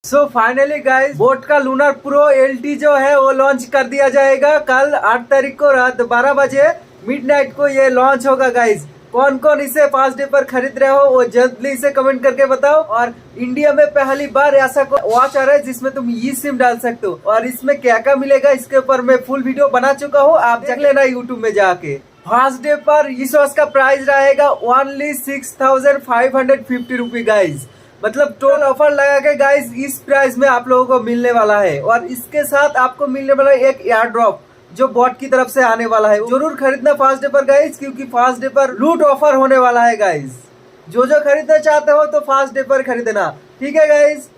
So finally guys boat का lunar pro LT जो है वो लॉन्च कर दिया जाएगा कल 8 तारीख को रात 12 बजे मिडनाइट को ये लॉन्च होगा गाइस। कौन कौन इसे फर्स्ट डे पर खरीद रहे हो वो जल्दी से कमेंट करके बताओ। और इंडिया में पहली बार ऐसा वॉच आ रहा है जिसमें तुम ई सिम डाल सकते हो और इसमें क्या क्या मिलेगा इसके ऊपर मैं फुल वीडियो बना चुका हूँ, आप देख लेना यूट्यूब में जाके। फर्स्ट डे पर इस वॉच का प्राइस रहेगा ओनली 6550 रुपी गाइज। मतलब टोटल ऑफर लगा के गाइस इस प्राइस में आप लोगों को मिलने वाला है। और इसके साथ आपको मिलने वाला है एक एयर ड्रॉप जो बॉट की तरफ से आने वाला है। जरूर खरीदना फर्स्ट डे पर गाइस, क्योंकि फर्स्ट डे पर लूट ऑफर होने वाला है गाइस। जो खरीदना चाहते हो तो फर्स्ट डे पर खरीदना, ठीक है गाइस।